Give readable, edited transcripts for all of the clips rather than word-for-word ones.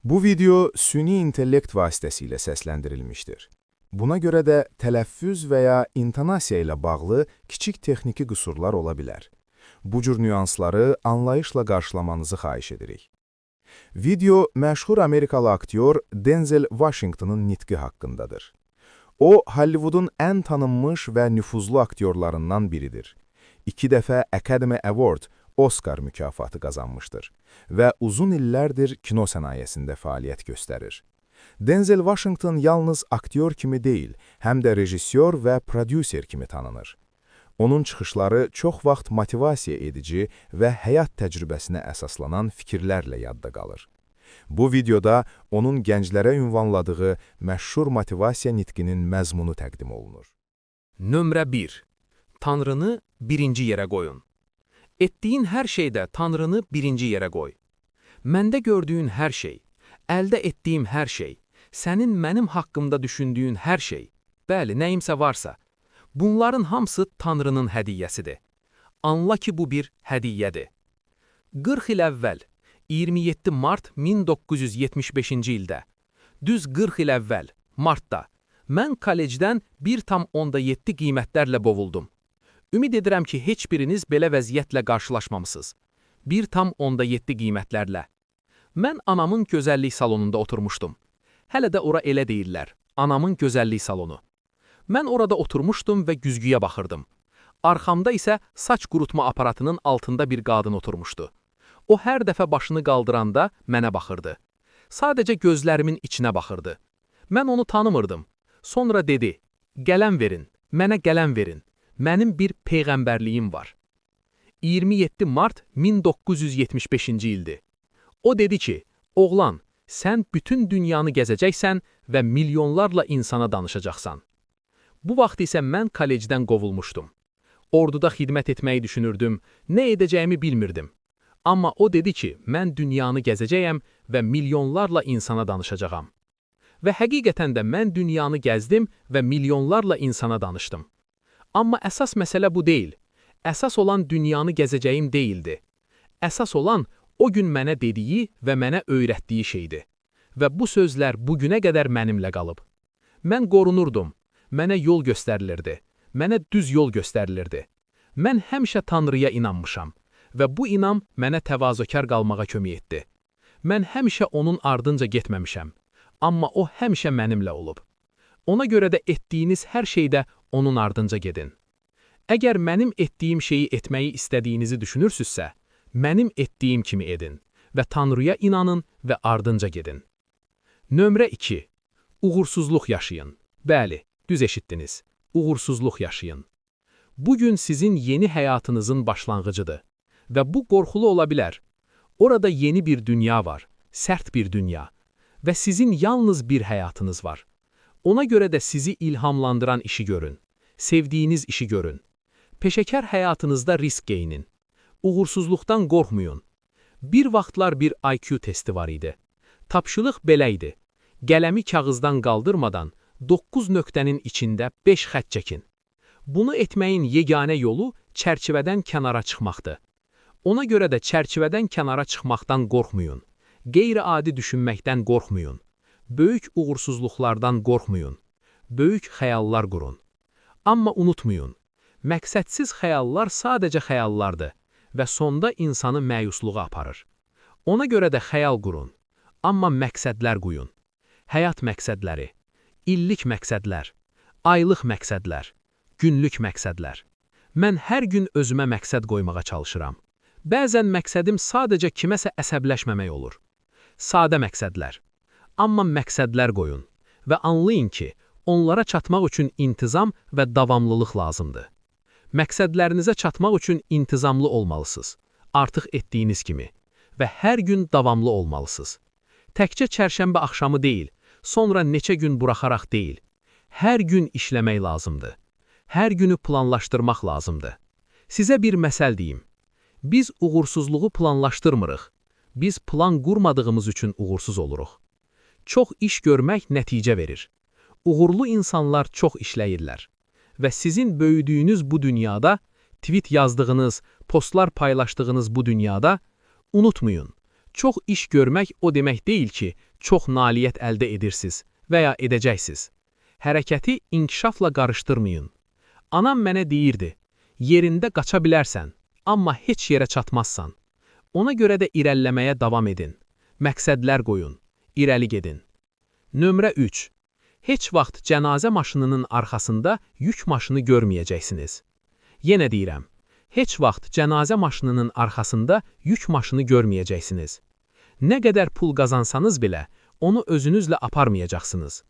Bu video süni intellekt vasitəsilə səsləndirilmişdir. Buna görə də tələffüz və ya intonasiya ilə bağlı kiçik texniki qüsurlar ola bilər. Bu cür nüansları anlayışla qarşılamanızı xahiş edirik. Video məşhur Amerikalı aktyor Denzel Washington'ın nitqi haqqındadır. O, Hollywoodun ən tanınmış və nüfuzlu aktyorlarından biridir. 2 dəfə Academy Award, Oscar mükafatı qazanmışdır və uzun illərdir kino sənayesində fəaliyyət göstərir. Denzel Washington yalnız aktyor kimi deyil, həm də rejissor və prodüser kimi tanınır. Onun çıxışları çox vaxt motivasiya edici və həyat təcrübəsinə əsaslanan fikirlərlə yadda qalır. Bu videoda onun gənclərə ünvanladığı məşhur motivasiya nitqinin məzmunu təqdim olunur. Nömrə 1. Tanrını birinci yerə qoyun. Etdiyin hər şeydə Tanrını birinci yerə qoy. Məndə gördüyün hər şey, əldə etdiyim hər şey, sənin mənim haqqımda düşündüyün hər şey, bəli, nəyimsə varsa, bunların hamısı Tanrının hədiyyəsidir. Anla ki, bu bir hədiyyədir. 40 il əvvəl, 27 mart 1975-ci ildə, düz 40 il əvvəl, martda, mən kollecdən 1,7 qiymətlərlə bovuldum. Ümid edirəm ki, heç biriniz belə vəziyyətlə qarşılaşmamısınız. 1,7 qiymətlərlə. Mən anamın gözəllik salonunda oturmuşdum. Hələ də ora elə deyirlər, anamın gözəllik salonu. Mən orada oturmuşdum və güzgüyə baxırdım. Arxamda isə saç qurutma aparatının altında bir qadın oturmuşdu. O hər dəfə başını qaldıranda mənə baxırdı. Sadəcə gözlərimin içinə baxırdı. Mən onu tanımırdım. Sonra dedi, qələm verin, mənə qələm verin. Mənim bir peyğəmbərliyim var. 27 mart 1975-ci ildir. O dedi ki, oğlan, sən bütün dünyanı gəzəcəksən və milyonlarla insana danışacaqsan. Bu vaxt isə mən kollecdən qovulmuşdum. Orduda xidmət etməyi düşünürdüm, nə edəcəyimi bilmirdim. Amma o dedi ki, mən dünyanı gəzəcəyəm və milyonlarla insana danışacağam. Və həqiqətən də mən dünyanı gəzdim və milyonlarla insana danışdım. Amma əsas məsələ bu deyil. Əsas olan dünyanı gəzəcəyim deyildi. Əsas olan o gün mənə dediyi və mənə öyrətdiyi şeydir. Və bu sözlər bugünə qədər mənimlə qalıb. Mən qorunurdum. Mənə yol göstərilirdi. Mənə düz yol göstərilirdi. Mən həmişə Tanrıya inanmışam və bu inam mənə təvazökar qalmağa kömək etdi. Mən həmişə onun ardınca getməmişəm. Amma o həmişə mənimlə olub. Ona görə də etdiyiniz hər şeydə onun ardınca gedin. Əgər mənim etdiyim şeyi etməyi istədiyinizi düşünürsünüzsə, mənim etdiyim kimi edin və Tanrıya inanın və ardınca gedin. Nömrə 2. Uğursuzluq yaşayın. Bəli, düz eşitdiniz. Uğursuzluq yaşayın. Bugün sizin yeni həyatınızın başlanğıcıdır və bu qorxulu ola bilər. Orada yeni bir dünya var, sərt bir dünya və sizin yalnız bir həyatınız var. Ona görə də sizi ilhamlandıran işi görün, sevdiyiniz işi görün. Peşəkar həyatınızda risk geyinin. Uğursuzluqdan qorxmayın. Bir vaxtlar bir IQ testi var idi. Tapşılıq belə idi. Qələmi kağızdan qaldırmadan 9 nöqtənin içində 5 xətt çəkin. Bunu etməyin yeganə yolu çərçivədən kənara çıxmaqdır. Ona görə də çərçivədən kənara çıxmaqdan qorxmayın. Qeyri-adi düşünməkdən qorxmayın. Böyük uğursuzluqlardan qorxmayın. Böyük xəyallar qurun. Amma unutmayın, məqsədsiz xəyallar sadəcə xəyallardır və sonda insanı məyusluğa aparır. Ona görə də xəyal qurun, amma məqsədlər qoyun. Həyat məqsədləri, illik məqsədlər, aylıq məqsədlər, günlük məqsədlər. Mən hər gün özümə məqsəd qoymağa çalışıram. Bəzən məqsədim sadəcə kiməsə əsəbləşməmək olur. Sadə məqsədlər. Amma məqsədlər qoyun və anlayın ki, onlara çatmaq üçün intizam və davamlılıq lazımdır. Məqsədlərinizə çatmaq üçün intizamlı olmalısınız, artıq etdiyiniz kimi və hər gün davamlı olmalısınız. Təkcə çərşənbə axşamı deyil, sonra neçə gün buraxaraq deyil. Hər gün işləmək lazımdır. Hər günü planlaşdırmaq lazımdır. Sizə bir məsəl deyim. Biz uğursuzluğu planlaşdırmırıq. Biz plan qurmadığımız üçün uğursuz oluruq. Çox iş görmək nəticə verir. Uğurlu insanlar çox işləyirlər. Və sizin böyüdüyünüz bu dünyada, tweet yazdığınız, postlar paylaşdığınız bu dünyada, unutmayın, çox iş görmək o demək deyil ki, çox nailiyyət əldə edirsiniz və ya edəcəksiniz. Hərəkəti inkişafla qarışdırmayın. Anam mənə deyirdi, yerində qaça bilərsən, amma heç yerə çatmazsan. Ona görə də irəliləməyə davam edin. Məqsədlər qoyun, irəli gedin. Nömrə 3. Heç vaxt cənazə maşınının arxasında yük maşını görməyəcəksiniz. Yenə deyirəm, heç vaxt cənazə maşınının arxasında yük maşını görməyəcəksiniz. Nə qədər pul qazansanız belə, onu özünüzlə aparmayacaqsınız.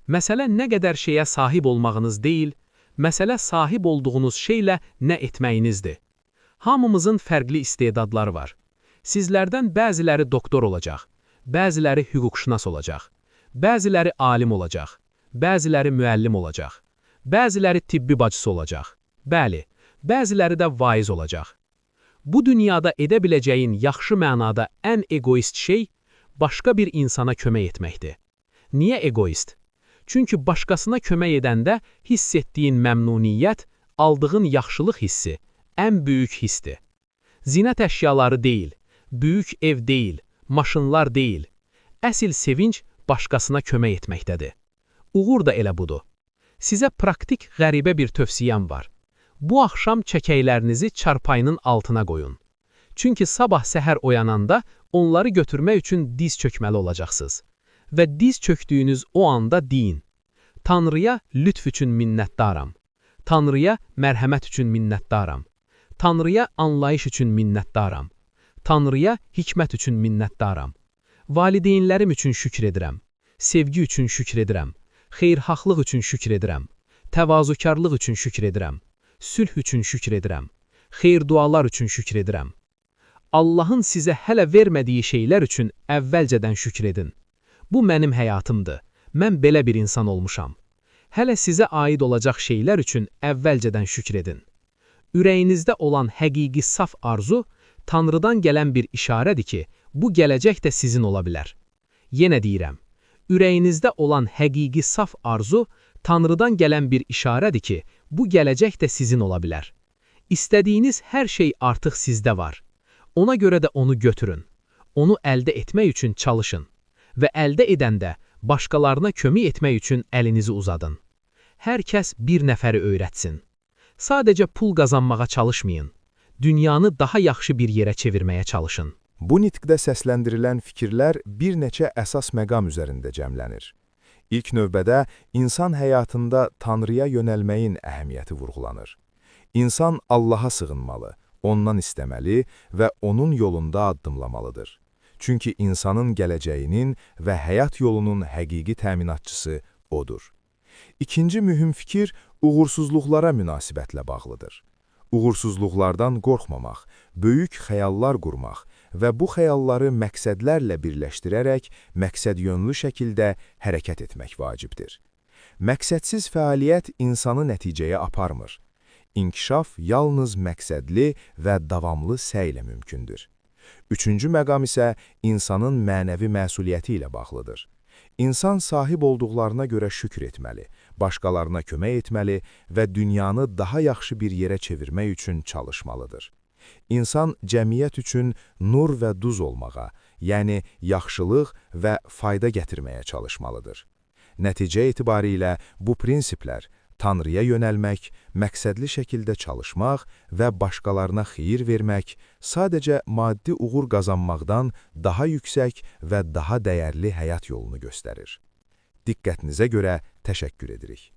Məsələ nə qədər şeyə sahib olmağınız deyil, məsələ sahib olduğunuz şeylə nə etməyinizdir. Hamımızın fərqli istedadları var. Sizlərdən bəziləri doktor olacaq, bəziləri hüquqşünas olacaq, bəziləri alim olacaq, bəziləri müəllim olacaq, bəziləri tibbi bacısı olacaq, bəli, bəziləri də vaiz olacaq. Bu dünyada edə biləcəyin yaxşı mənada ən egoist şey başqa bir insana kömək etməkdir. Niyə egoist? Çünki başqasına kömək edəndə hiss etdiyin məmnuniyyət, aldığın yaxşılıq hissi ən böyük hissdir. Zinət əşyaları deyil, böyük ev deyil, maşınlar deyil. Əsl sevinç başqasına kömək etməkdədir. Uğur da elə budur. Sizə praktik qəribə bir tövsiyəm var. Bu axşam çəkəklərinizi çarpayının altına qoyun. Çünki sabah səhər oyananda onları götürmək üçün diz çökməli olacaqsınız. Və diz çöktüyünüz o anda deyin. Tanrıya lütf üçün minnətdaram. Tanrıya mərhəmət üçün minnətdaram. Tanrıya anlayış üçün minnətdaram. Tanrıya hikmət üçün minnətdaram. Valideynlərim üçün şükür edirəm. Sevgi üçün şükür edirəm. Xeyirxahlıq üçün şükür edirəm. Təvazukarlıq üçün şükür edirəm. Sülh üçün şükür edirəm. Xeyir dualar üçün şükür edirəm. Allahın sizə hələ vermədiyi şeylər üçün əvvəlcədən şükür edin. Bu mənim həyatımdır. Mən belə bir insan olmuşam. Hələ sizə aid olacaq şeylər üçün əvvəlcədən şükür edin. Ürəyinizdə olan həqiqi saf arzu, Tanrıdan gələn bir işarədir ki, bu gələcək də sizin ola bilər. Yenə deyirəm, ürəyinizdə olan həqiqi saf arzu, Tanrıdan gələn bir işarədir ki, bu gələcək də sizin ola bilər. İstədiyiniz hər şey artıq sizdə var. Ona görə də onu götürün. Onu əldə etmək üçün çalışın. Və əldə edəndə başqalarına kömək etmək üçün əlinizi uzadın. Hər kəs bir nəfəri öyrətsin. Sadəcə pul qazanmağa çalışmayın. Dünyanı daha yaxşı bir yerə çevirməyə çalışın. Bu nitqdə səsləndirilən fikirlər bir neçə əsas məqam üzərində cəmlənir. İlk növbədə insan həyatında Tanrıya yönəlməyin əhəmiyyəti vurğulanır. İnsan Allaha sığınmalı, ondan istəməli və onun yolunda addımlamalıdır. Çünki insanın gələcəyinin və həyat yolunun həqiqi təminatçısı odur. İkinci mühüm fikir uğursuzluqlara münasibətlə bağlıdır. Uğursuzluqlardan qorxmamaq, böyük xəyallar qurmaq və bu xəyalları məqsədlərlə birləşdirərək məqsədyönlü şəkildə hərəkət etmək vacibdir. Məqsədsiz fəaliyyət insanı nəticəyə aparmır. İnkişaf yalnız məqsədli və davamlı səylə mümkündür. Üçüncü məqam isə insanın mənəvi məsuliyyəti ilə bağlıdır. İnsan sahib olduqlarına görə şükür etməli, başqalarına kömək etməli və dünyanı daha yaxşı bir yerə çevirmək üçün çalışmalıdır. İnsan cəmiyyət üçün nur və duz olmağa, yəni yaxşılıq və fayda gətirməyə çalışmalıdır. Nəticə etibarilə bu prinsiplər Tanrıya yönəlmək, məqsədli şəkildə çalışmaq və başqalarına xeyir vermək sadəcə maddi uğur qazanmaqdan daha yüksək və daha dəyərli həyat yolunu göstərir. Diqqətinizə görə təşəkkür edirik.